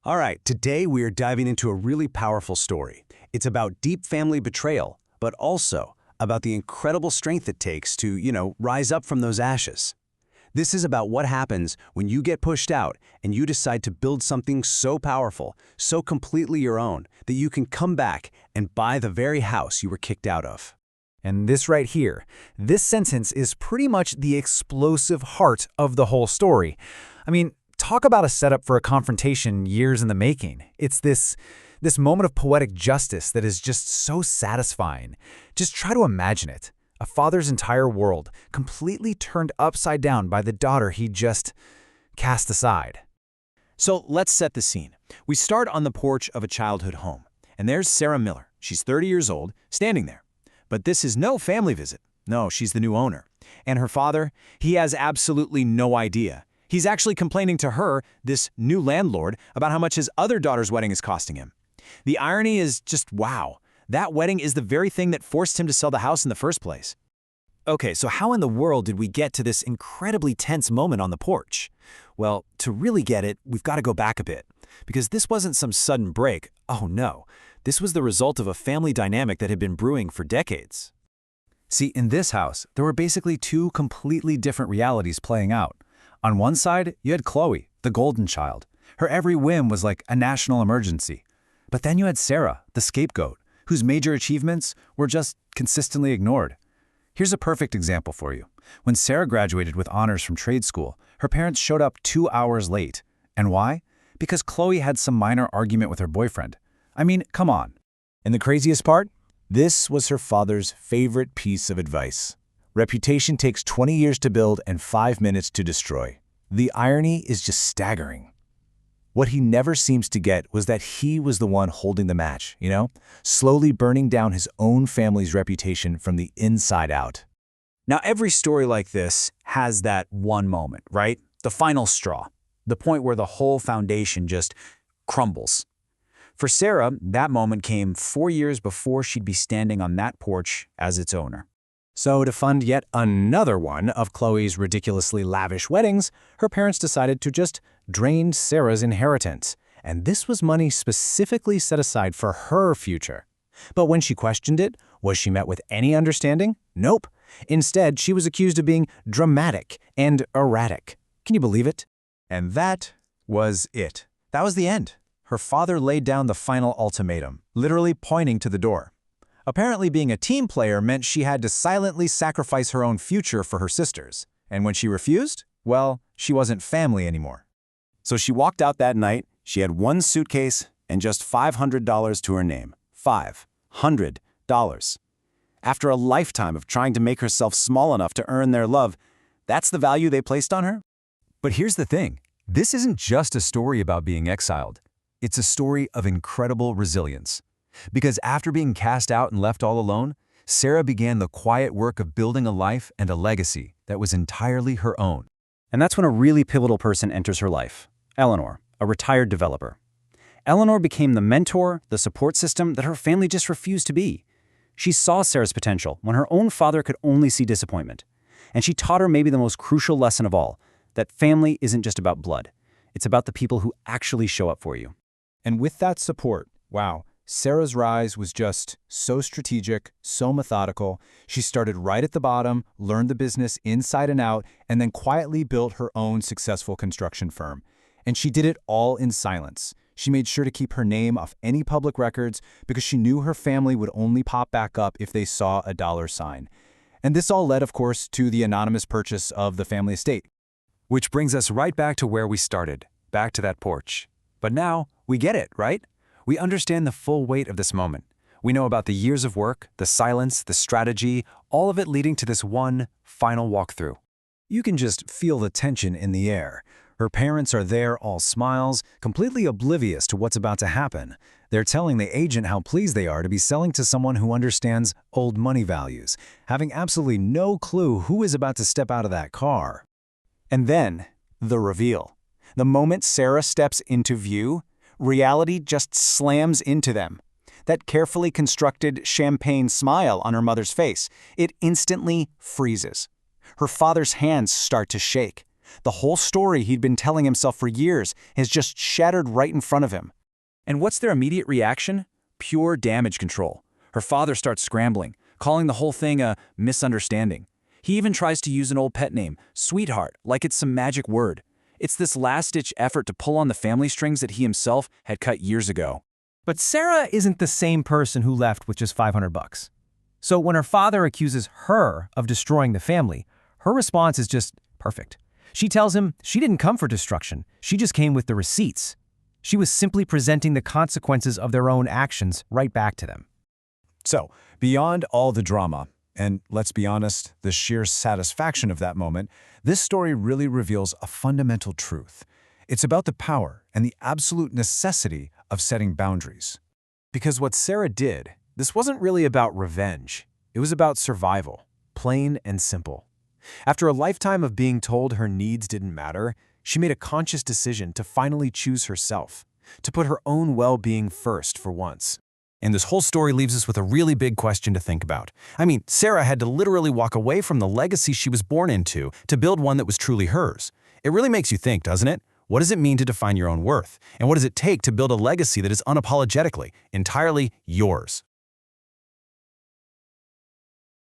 All right, today we are diving into a really powerful story. It's about deep family betrayal, but also about the incredible strength it takes to, rise up from those ashes. This is about what happens when you get pushed out and you decide to build something so powerful, so completely your own, that you can come back and buy the very house you were kicked out of. And this right here, this sentence is pretty much the explosive heart of the whole story. I mean, talk about a setup for a confrontation years in the making. It's this moment of poetic justice that is just so satisfying. Just try to imagine it. A father's entire world completely turned upside down by the daughter he just cast aside. So let's set the scene. We start on the porch of a childhood home, and there's Sarah Miller. She's 30 years old, standing there. But this is no family visit. No, she's the new owner. And her father, he has absolutely no idea. He's actually complaining to her, this new landlord, about how much his other daughter's wedding is costing him. The irony is just wow. That wedding is the very thing that forced him to sell the house in the first place. Okay, so how in the world did we get to this incredibly tense moment on the porch? Well, to really get it, we've got to go back a bit. Because this wasn't some sudden break. Oh no, this was the result of a family dynamic that had been brewing for decades. See, in this house, there were basically two completely different realities playing out. On one side, you had Chloe, the golden child. Her every whim was like a national emergency. But then you had Sarah, the scapegoat, whose major achievements were just consistently ignored. Here's a perfect example for you. When Sarah graduated with honors from trade school, her parents showed up 2 hours late. And why? Because Chloe had some minor argument with her boyfriend. I mean, come on. And the craziest part? This was her father's favorite piece of advice. Reputation takes 20 years to build and 5 minutes to destroy. The irony is just staggering. What he never seems to get was that he was the one holding the match, slowly burning down his own family's reputation from the inside out. Now, every story like this has that one moment, right? The final straw. The point where the whole foundation just crumbles. For Sarah, that moment came 4 years before she'd be standing on that porch as its owner. So to fund yet another one of Chloe's ridiculously lavish weddings, her parents decided to just drain Sarah's inheritance. And this was money specifically set aside for her future. But when she questioned it, was she met with any understanding? Nope. Instead, she was accused of being dramatic and erratic. Can you believe it? And that was it. That was the end. Her father laid down the final ultimatum, literally pointing to the door. Apparently, being a team player meant she had to silently sacrifice her own future for her sisters. And when she refused, well, she wasn't family anymore. So she walked out that night. She had one suitcase and just $500 to her name. $500. After a lifetime of trying to make herself small enough to earn their love, that's the value they placed on her? But here's the thing. This isn't just a story about being exiled. It's a story of incredible resilience. Because after being cast out and left all alone, Sarah began the quiet work of building a life and a legacy that was entirely her own. And that's when a really pivotal person enters her life. Eleanor, a retired developer. Eleanor became the mentor, the support system that her family just refused to be. She saw Sarah's potential when her own father could only see disappointment. And she taught her maybe the most crucial lesson of all, that family isn't just about blood. It's about the people who actually show up for you. And with that support, wow, Sarah's rise was just so strategic, so methodical. She started right at the bottom, learned the business inside and out, and then quietly built her own successful construction firm. And she did it all in silence. She made sure to keep her name off any public records because she knew her family would only pop back up if they saw a dollar sign. And this all led, of course, to the anonymous purchase of the family estate. Which brings us right back to where we started, back to that porch. But now, we get it, right? We understand the full weight of this moment. We know about the years of work, the silence, the strategy, all of it leading to this one final walkthrough. You can just feel the tension in the air. Her parents are there, all smiles, completely oblivious to what's about to happen. They're telling the agent how pleased they are to be selling to someone who understands old money values, having absolutely no clue who is about to step out of that car. And then, the reveal. The moment Sarah steps into view, reality just slams into them. That carefully constructed champagne smile on her mother's face, it instantly freezes. Her father's hands start to shake. The whole story he'd been telling himself for years has just shattered right in front of him. And what's their immediate reaction? Pure damage control. Her father starts scrambling, calling the whole thing a misunderstanding. He even tries to use an old pet name, Sweetheart, like it's some magic word. It's this last-ditch effort to pull on the family strings that he himself had cut years ago. But Sarah isn't the same person who left with just $500. So when her father accuses her of destroying the family, her response is just perfect. She tells him she didn't come for destruction, she just came with the receipts. She was simply presenting the consequences of their own actions right back to them. So, beyond all the drama, and let's be honest, the sheer satisfaction of that moment, this story really reveals a fundamental truth. It's about the power and the absolute necessity of setting boundaries. Because what Sarah did, this wasn't really about revenge. It was about survival, plain and simple. After a lifetime of being told her needs didn't matter, she made a conscious decision to finally choose herself, to put her own well-being first for once. And this whole story leaves us with a really big question to think about. I mean, Sarah had to literally walk away from the legacy she was born into to build one that was truly hers. It really makes you think, doesn't it? What does it mean to define your own worth? And what does it take to build a legacy that is unapologetically, entirely yours?